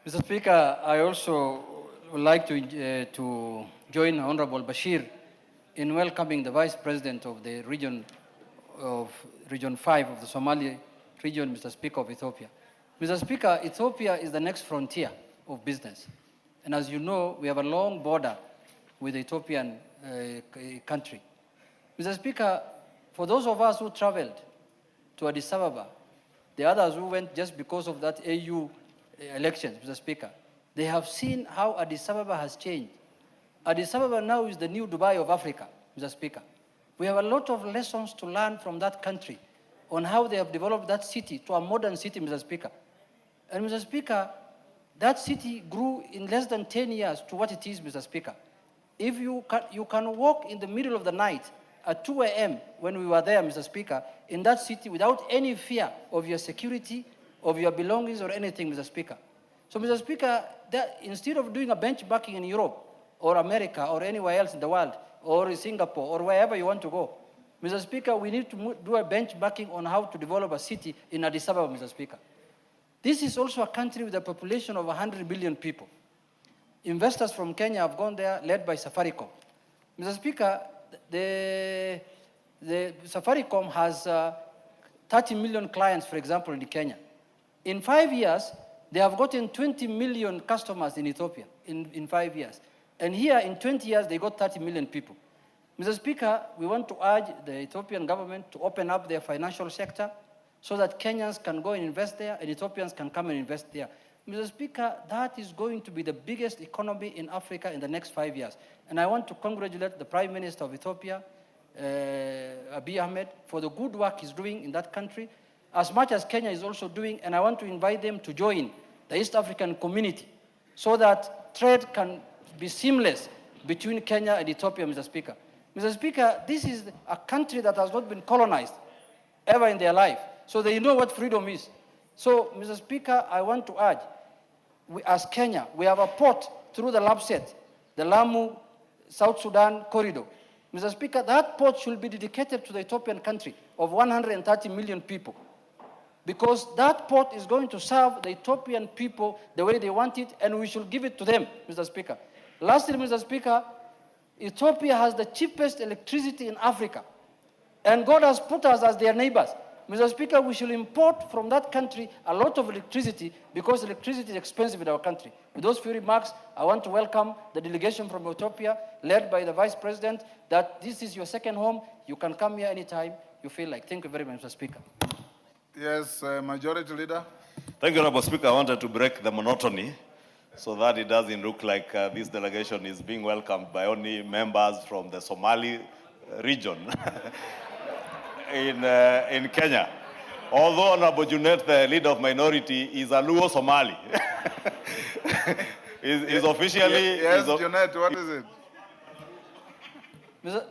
Mr. Speaker, I also would like to join Honorable Bashir in welcoming the Vice President of the Region 5 of the Somali region, Mr. Speaker of Ethiopia. Mr. Speaker, Ethiopia is the next frontier of business. And as you know, we have a long border with the Ethiopian country. Mr. Speaker, for those of us who traveled to Addis Ababa, the others who went just because of that AU elections, Mr. Speaker, they have seen how Addis Ababa has changed. Addis Ababa now is the new Dubai of Africa, Mr. Speaker. We have a lot of lessons to learn from that country on how they have developed that city to a modern city, Mr. Speaker. And Mr. Speaker, that city grew in less than 10 years to what it is, Mr. Speaker. If you can walk in the middle of the night at 2 a.m. when we were there, Mr. Speaker, in that city without any fear of your security, of your belongings or anything, Mr. Speaker. So, Mr. Speaker, instead of doing a benchmarking in Europe or America or anywhere else in the world or in Singapore or wherever you want to go, Mr. Speaker, we need to do a benchmarking on how to develop a city in Addis Ababa, Mr. Speaker. This is also a country with a population of 100 million people. Investors from Kenya have gone there, led by Safaricom. Mr. Speaker, the Safaricom has 30 million clients, for example, in Kenya. In 5 years, they have gotten 20 million customers in Ethiopia in 5 years. And here, in 20 years, they got 30 million people. Mr. Speaker, we want to urge the Ethiopian government to open up their financial sector so that Kenyans can go and invest there and Ethiopians can come and invest there. Mr. Speaker, that is going to be the biggest economy in Africa in the next 5 years. And I want to congratulate the Prime Minister of Ethiopia, Abiy Ahmed, for the good work he's doing in that country, as much as Kenya is also doing, and I want to invite them to join the East African community so that trade can be seamless between Kenya and Ethiopia, Mr. Speaker. Mr. Speaker, this is a country that has not been colonized ever in their life, so they know what freedom is. So, Mr. Speaker, I want to urge, as Kenya, we have a port through the Lapset, the Lamu, South Sudan corridor. Mr. Speaker, that port should be dedicated to the Ethiopian country of 130 million people, because that port is going to serve the Ethiopian people the way they want it, and we should give it to them, Mr. Speaker. Lastly, Mr. Speaker, Ethiopia has the cheapest electricity in Africa, and God has put us as their neighbors. Mr. Speaker, we should import from that country a lot of electricity because electricity is expensive in our country. With those few remarks, I want to welcome the delegation from Ethiopia, led by the Vice President, that this is your second home. You can come here anytime you feel like. Thank you very much, Mr. Speaker. Yes, Majority Leader. Thank you, Honorable Speaker. I wanted to break the monotony so that it doesn't look like this delegation is being welcomed by only members from the Somali region in Kenya. Although Honorable Junet, the leader of minority, is a Luo Somali. Is officially... Yes, Junet, what is it?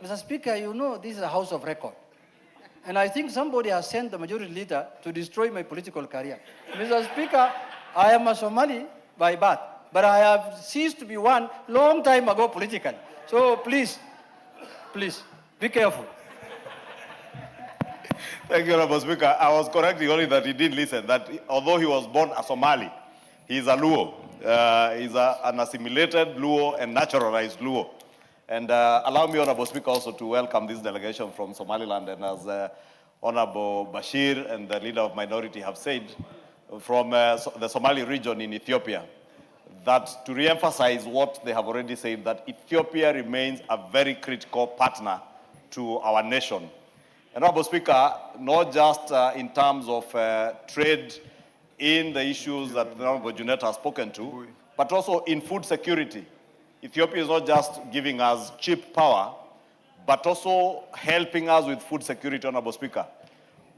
Mr. Speaker, you know this is a house of record. And I think somebody has sent the majority leader to destroy my political career. Mr. Speaker, I am a Somali by birth, but I have ceased to be one long time ago politically. So please, be careful. Thank you, Honorable Speaker. I was correcting only that he did listen, that although he was born a Somali, he is a Luo. He's an assimilated Luo and naturalized Luo. And allow me, Honorable Speaker, also to welcome this delegation from Somaliland. And as Honorable Bashir and the leader of minority have said, from the Somali region in Ethiopia, that to re-emphasize what they have already said, that Ethiopia remains a very critical partner to our nation. And Honorable Speaker, not just in terms of trade in the issues that Honorable Junet has spoken to, but also in food security. Ethiopia is not just giving us cheap power, but also helping us with food security, Honorable Speaker.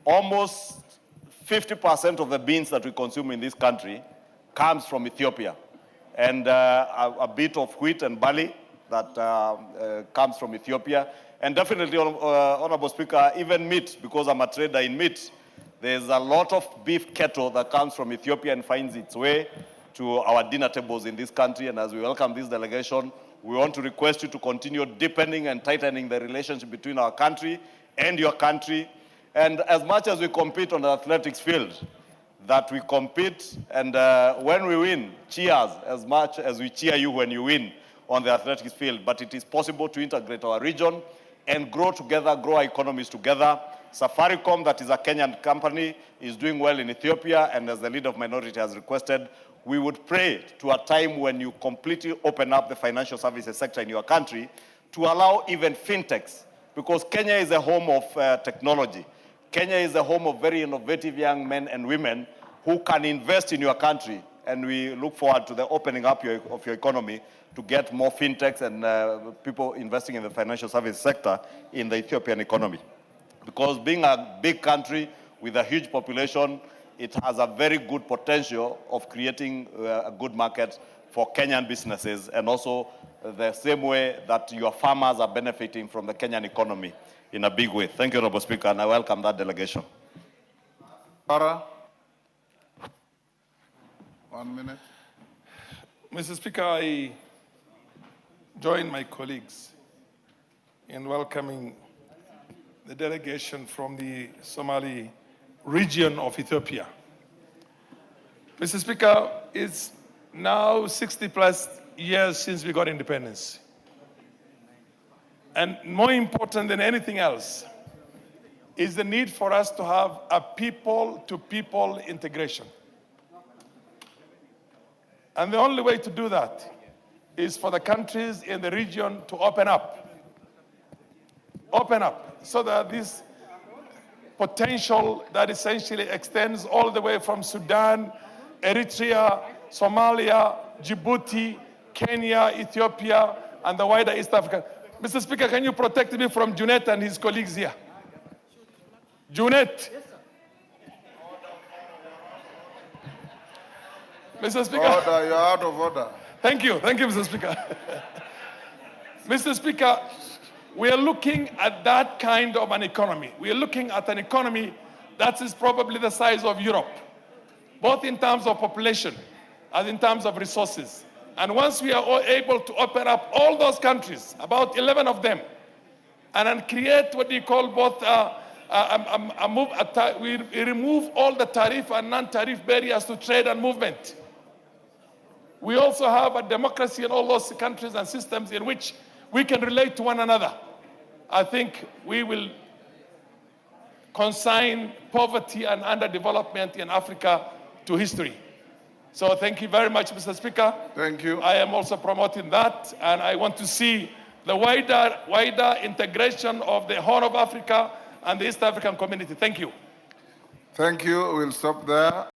Almost 50% of the beans that we consume in this country comes from Ethiopia. And a bit of wheat and barley that comes from Ethiopia. And definitely, Honorable Speaker, even meat, because I'm a trader in meat, there's a lot of beef cattle that comes from Ethiopia and finds its way to our dinner tables in this country. And as we welcome this delegation, we want to request you to continue deepening and tightening the relationship between our country and your country. And as much as we compete on the athletics field, that we compete, and when we win, cheers as much as we cheer you when you win on the athletics field. But it is possible to integrate our region and grow together, grow our economies together. Safaricom, that is a Kenyan company, is doing well in Ethiopia, and as the leader of minority has requested, we would pray to a time when you completely open up the financial services sector in your country to allow even fintechs, because Kenya is a home of technology. Kenya is the home of very innovative young men and women who can invest in your country, and we look forward to the opening up of your economy to get more fintechs and people investing in the financial service sector in the Ethiopian economy. Because being a big country with a huge population, it has a very good potential of creating a good market for Kenyan businesses, and also the same way that your farmers are benefiting from the Kenyan economy in a big way. Thank you, Honorable Speaker, and I welcome that delegation. Para. 1 minute. Mr. Speaker, I join my colleagues in welcoming the delegation from the Somali region of Ethiopia. Mr. Speaker, it's now 60 plus years since we got independence. And more important than anything else is the need for us to have a people-to-people integration. And the only way to do that is for the countries in the region to open up, so that this potential that essentially extends all the way from Sudan, Eritrea, Somalia, Djibouti, Kenya, Ethiopia, and the wider East Africa. Mr. Speaker, can you protect me from Junet and his colleagues here? Junet. Mr. Speaker. Order, you're out of order. Thank you, Mr. Speaker. Mr. Speaker, we are looking at that kind of an economy. We are looking at an economy that is probably the size of Europe, both in terms of population and in terms of resources. And once we are all able to open up all those countries, about 11 of them, and then create what we call both we remove all the tariff and non-tariff barriers to trade and movement. We also have a democracy in all those countries and systems in which we can relate to one another. I think we will consign poverty and underdevelopment in Africa to history. So thank you very much, Mr. Speaker. Thank you. I am also promoting that, and I want to see the wider integration of the Horn of Africa and the East African community. Thank you. Thank you. We'll stop there.